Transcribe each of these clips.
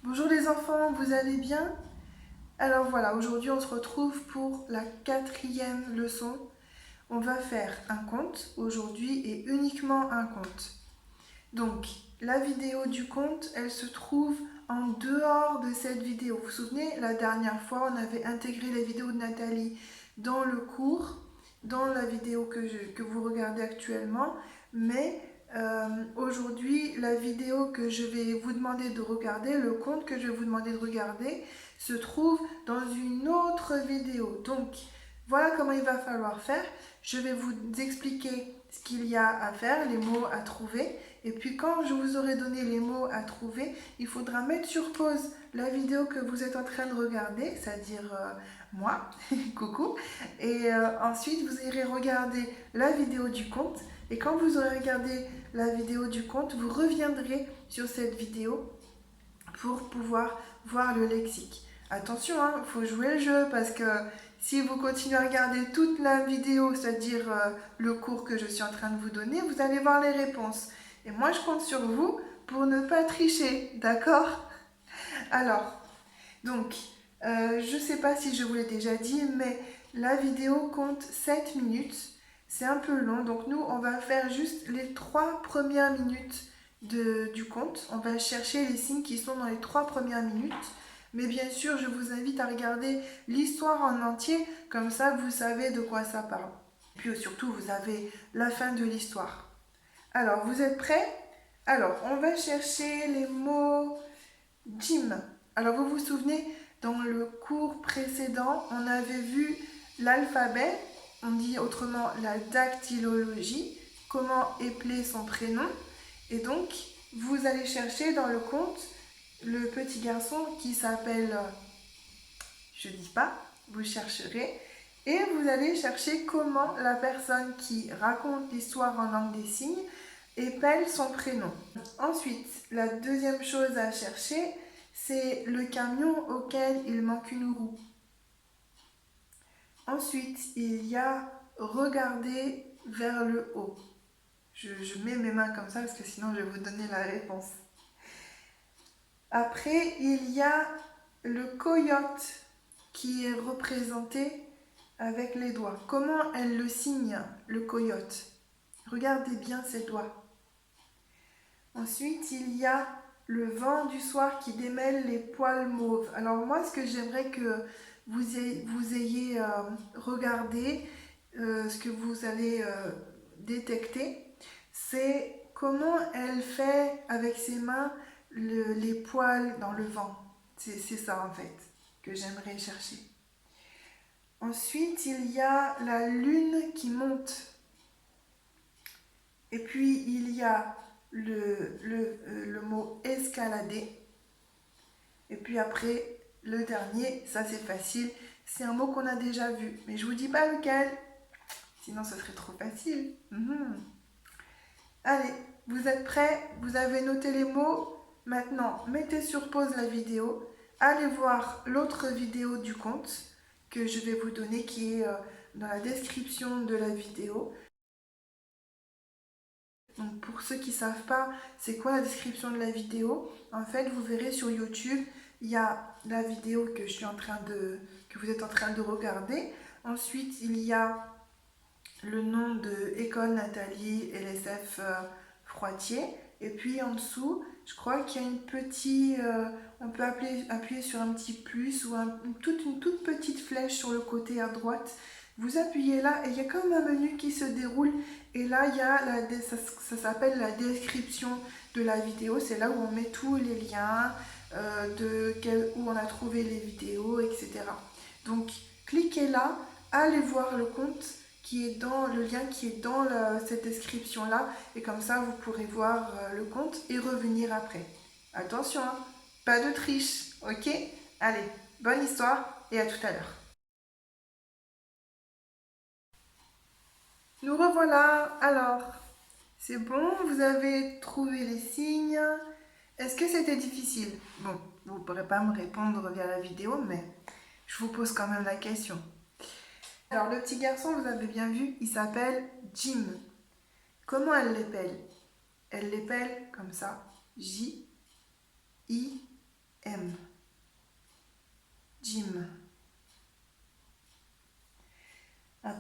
Bonjour les enfants, vous allez bien? Alors voilà, aujourd'hui on se retrouve pour la 4e leçon. On va faire un conte aujourd'hui et uniquement un conte. Donc la vidéo du conte, elle se trouve en dehors de cette vidéo. Vous vous souvenez, la dernière fois on avait intégré les vidéos de Nathalie dans le cours, dans la vidéo que vous regardez actuellement, mais aujourd'hui, la vidéo que je vais vous demander de regarder, le conte que je vais vous demander de regarder, se trouve dans une autre vidéo. Donc, voilà comment il va falloir faire. Je vais vous expliquer ce qu'il y a à faire, les mots à trouver. Et puis, quand je vous aurai donné les mots à trouver, il faudra mettre sur pause la vidéo que vous êtes en train de regarder, c'est-à-dire moi, coucou. Et ensuite, vous irez regarder la vidéo du conte. Et quand vous aurez regardé la vidéo du conte, vous reviendrez sur cette vidéo pour pouvoir voir le lexique. Attention, il faut jouer le jeu parce que si vous continuez à regarder toute la vidéo, c'est-à-dire le cours que je suis en train de vous donner, vous allez voir les réponses. Et moi, je compte sur vous pour ne pas tricher, d'accord? Alors, donc, je ne sais pas si je vous l'ai déjà dit, mais la vidéo compte 7 minutes. C'est un peu long, donc nous, on va faire juste les 3 premières minutes du conte. On va chercher les signes qui sont dans les 3 premières minutes. Mais bien sûr, je vous invite à regarder l'histoire en entier, comme ça vous savez de quoi ça parle. Puis surtout, vous avez la fin de l'histoire. Alors, vous êtes prêts? Alors, on va chercher les mots Jim. Alors, vous vous souvenez, dans le cours précédent, on avait vu l'alphabet, on dit autrement la dactylologie, comment épeler son prénom. Et donc, vous allez chercher dans le conte le petit garçon qui s'appelle, je dis pas, vous chercherez, et vous allez chercher comment la personne qui raconte l'histoire en langue des signes épelle son prénom. Ensuite, la deuxième chose à chercher, c'est le camion auquel il manque une roue. Ensuite, il y a regarder vers le haut. Je mets mes mains comme ça parce que sinon je vais vous donner la réponse. Après, il y a le coyote qui est représenté avec les doigts. Comment elle le signe, le coyote? Regardez bien ses doigts. Ensuite, il y a le vent du soir qui démêle les poils mauves. Alors moi, ce que j'aimerais que vous ayez regardé, ce que vous allez détecter, c'est comment elle fait avec ses mains les poils dans le vent. C'est ça en fait que j'aimerais chercher. Ensuite, il y a la lune qui monte. Et puis, il y a le mot escalader. Et puis après, le dernier, ça c'est facile, c'est un mot qu'on a déjà vu. Mais je ne vous dis pas lequel, sinon ce serait trop facile. Allez, vous êtes prêts? Vous avez noté les mots? Maintenant, mettez sur pause la vidéo. Allez voir l'autre vidéo du conte que je vais vous donner qui est dans la description de la vidéo. Donc pour ceux qui ne savent pas c'est quoi la description de la vidéo, en fait vous verrez sur YouTube, il y a la vidéo que vous êtes en train de regarder. Ensuite il y a le nom de École Nathalie LSF Froitier. Et puis en dessous, je crois qu'il y a une petite, on peut appuyer sur un petit plus ou une toute petite flèche sur le côté à droite. Vous appuyez là et il y a comme un menu qui se déroule. Et là, il y a ça s'appelle la description de la vidéo. C'est là où on met tous les liens, où on a trouvé les vidéos, etc. Donc, cliquez là, allez voir le compte qui est dans le lien qui est dans cette description là et comme ça vous pourrez voir le compte et revenir après. Attention, hein, pas de triche, ok? Allez, bonne histoire et à tout à l'heure. Nous revoilà. Alors, c'est bon, vous avez trouvé les signes. Est-ce que c'était difficile? Bon, vous ne pourrez pas me répondre via la vidéo, mais je vous pose quand même la question. Alors, le petit garçon, vous avez bien vu, il s'appelle Jim. Comment elle l'épelle? Elle l'épelle comme ça, J-I-M.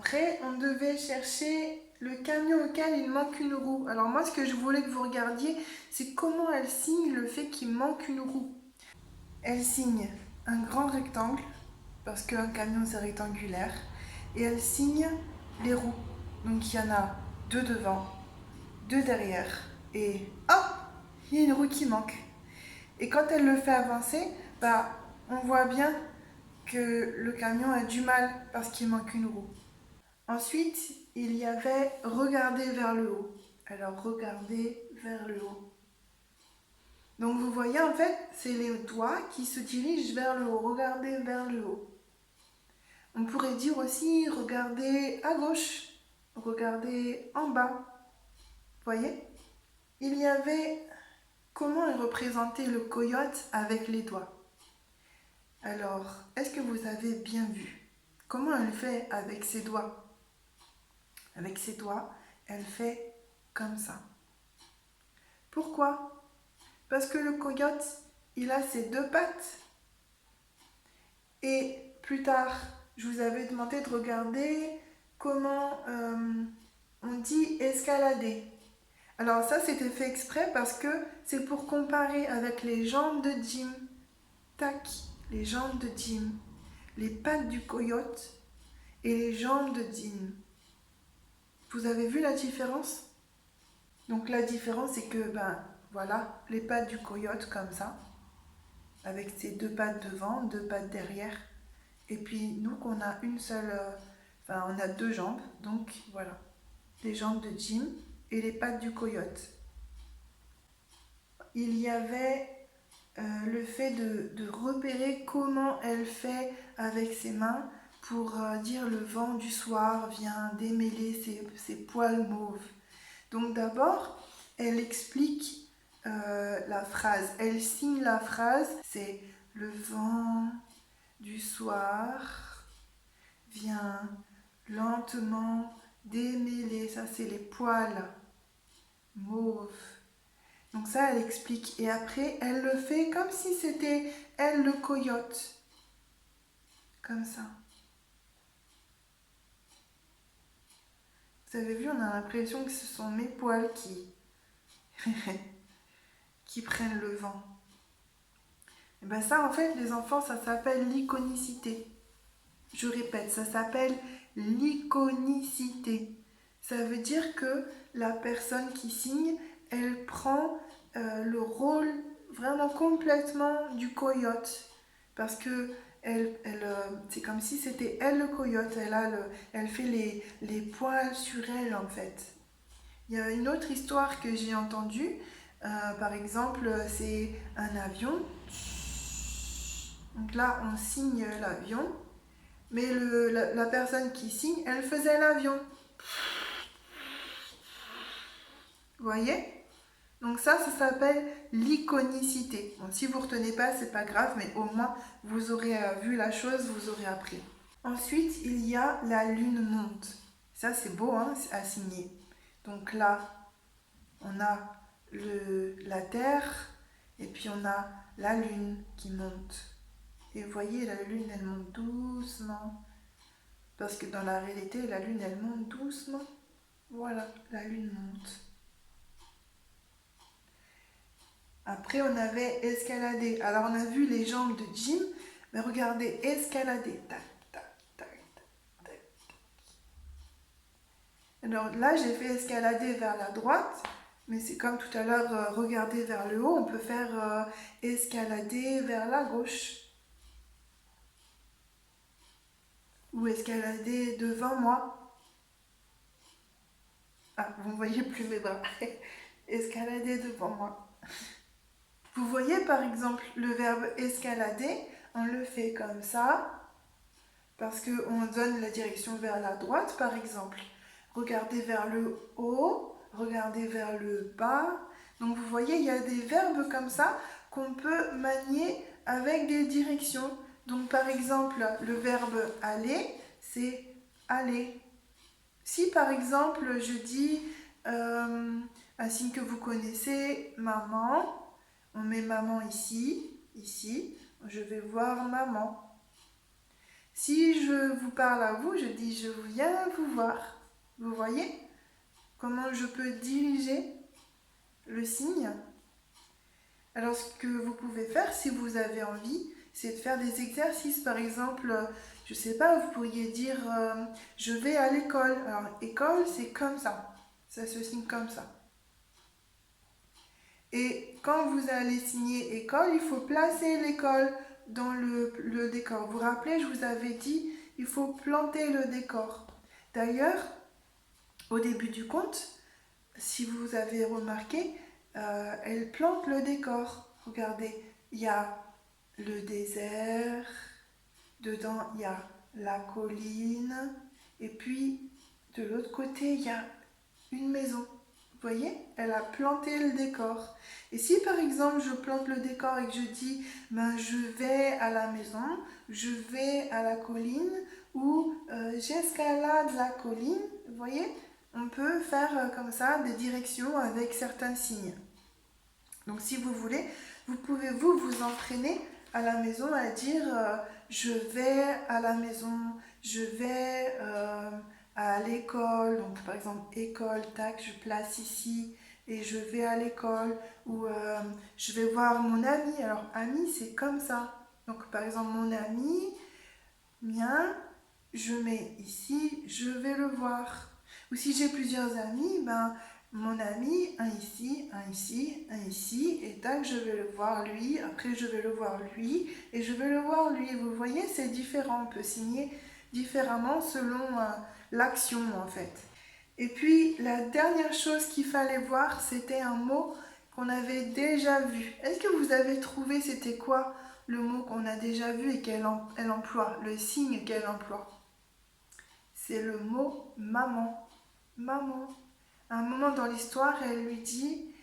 Après, on devait chercher le camion auquel il manque une roue. Alors moi, ce que je voulais que vous regardiez, c'est comment elle signe le fait qu'il manque une roue. Elle signe un grand rectangle, parce qu'un camion c'est rectangulaire, et elle signe les roues. Donc il y en a 2 devant, 2 derrière, et hop, il y a une roue qui manque. Et quand elle le fait avancer, on voit bien que le camion a du mal parce qu'il manque une roue. Ensuite, il y avait regarder vers le haut. Alors, regarder vers le haut. Donc, vous voyez, en fait, c'est les doigts qui se dirigent vers le haut. Regarder vers le haut. On pourrait dire aussi regarder à gauche. Regarder en bas. Vous voyez? Il y avait comment est représenté le coyote avec les doigts. Alors, est-ce que vous avez bien vu comment elle fait avec ses doigts? Avec ses doigts, elle fait comme ça. Pourquoi? Parce que le coyote, il a ses 2 pattes. Et plus tard, je vous avais demandé de regarder comment on dit escalader. Alors ça, c'était fait exprès parce que c'est pour comparer avec les jambes de Jim. Tac, les jambes de Jim. Les pattes du coyote et les jambes de Jim. Vous avez vu la différence? Donc la différence, c'est que, voilà, les pattes du coyote comme ça, avec ses 2 pattes devant, 2 pattes derrière. Et puis nous, qu'on a une seule, on a 2 jambes, donc voilà, les jambes de Jim et les pattes du coyote. Il y avait le fait de repérer comment elle fait avec ses mains pour dire le vent du soir vient démêler ses poils mauves. Donc d'abord, elle explique la phrase, elle signe la phrase, c'est le vent du soir vient lentement démêler, ça c'est les poils mauves. Donc ça, elle explique. Et après, elle le fait comme si c'était elle le coyote. Comme ça. Vous avez vu, on a l'impression que ce sont mes poils qui prennent le vent. Et bien ça, en fait, les enfants, ça s'appelle l'iconicité. Je répète, ça s'appelle l'iconicité. Ça veut dire que la personne qui signe, elle prend le rôle vraiment complètement du coyote. Parce que c'est comme si c'était elle le coyote. Elle fait les poils sur elle, en fait. Il y a une autre histoire que j'ai entendue. Par exemple, c'est un avion. Donc là, on signe l'avion. Mais la personne qui signe, elle faisait l'avion. Vous voyez? Donc ça s'appelle l'iconicité. Bon, si vous ne retenez pas, c'est pas grave, mais au moins vous aurez vu la chose, vous aurez appris. Ensuite, il y a la lune monte. Ça, c'est beau hein, à signer. Donc là, on a la Terre et puis on a la lune qui monte. Et vous voyez, la lune, elle monte doucement. Parce que dans la réalité, la lune, elle monte doucement. Voilà, la lune monte. Après, on avait escaladé. Alors, on a vu les jambes de Jim. Mais regardez, escalader. Tac, tac, tac, tac, tac. Alors là, j'ai fait escalader vers la droite. Mais c'est comme tout à l'heure, regarder vers le haut. On peut faire escalader vers la gauche. Ou escalader devant moi. Ah, vous ne voyez plus mes bras. Escalader devant moi. Vous voyez par exemple le verbe escalader, on le fait comme ça, parce qu'on donne la direction vers la droite par exemple. Regardez vers le haut, regardez vers le bas. Donc vous voyez, il y a des verbes comme ça qu'on peut manier avec des directions. Donc par exemple, le verbe aller, c'est aller. Si par exemple je dis un signe que vous connaissez, maman, on met maman ici, ici, je vais voir maman. Si je vous parle à vous, je dis je viens vous voir. Vous voyez comment je peux diriger le signe? Alors ce que vous pouvez faire si vous avez envie, c'est de faire des exercices. Par exemple, je sais pas, vous pourriez dire je vais à l'école. Alors école, c'est comme ça se signe comme ça. Et quand vous allez signer école, il faut placer l'école dans le décor. Vous vous rappelez, je vous avais dit, il faut planter le décor. D'ailleurs, au début du conte, si vous avez remarqué, elle plante le décor. Regardez, il y a le désert, dedans il y a la colline, et puis de l'autre côté il y a une maison. Vous voyez, elle a planté le décor. Et si par exemple je plante le décor et que je dis ben, je vais à la maison, je vais à la colline ou j'escalade la colline, vous voyez, on peut faire comme ça des directions avec certains signes. Donc si vous voulez, vous pouvez vous entraîner à la maison à dire je vais à la maison, je vais à l'école. Donc par exemple école, tac, je place ici et je vais à l'école. Ou je vais voir mon ami. Alors ami c'est comme ça. Donc par exemple mon ami, mien, je mets ici, je vais le voir. Ou si j'ai plusieurs amis, ben mon ami, un ici, un ici, un ici, et tac, je vais le voir lui, après je vais le voir lui, et je vais le voir lui. Vous voyez, c'est différent, on peut signer différemment selon l'action en fait. Et puis, la dernière chose qu'il fallait voir, c'était un mot qu'on avait déjà vu. Est-ce que vous avez trouvé c'était quoi le mot qu'on a déjà vu et qu'elle emploie, le signe qu'elle emploie? C'est le mot maman. Maman. À un moment dans l'histoire, elle dit,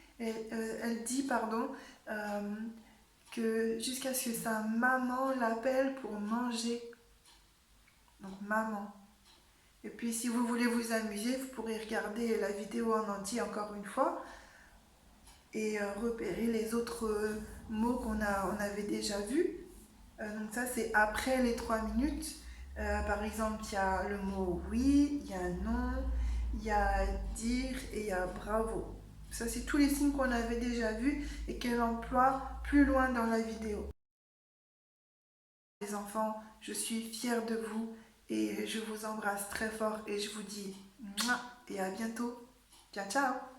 pardon, euh, que jusqu'à ce que sa maman l'appelle pour manger. Donc maman. Et puis si vous voulez vous amuser, vous pourrez regarder la vidéo en entier encore une fois et repérer les autres mots on avait déjà vus. Donc ça c'est après les 3 minutes. Par exemple, il y a le mot oui, il y a non, il y a dire et il y a bravo. Ça c'est tous les signes qu'on avait déjà vus et qu'elle emploie plus loin dans la vidéo. Les enfants, je suis fière de vous et je vous embrasse très fort et je vous dis mouah et à bientôt. Ciao ciao.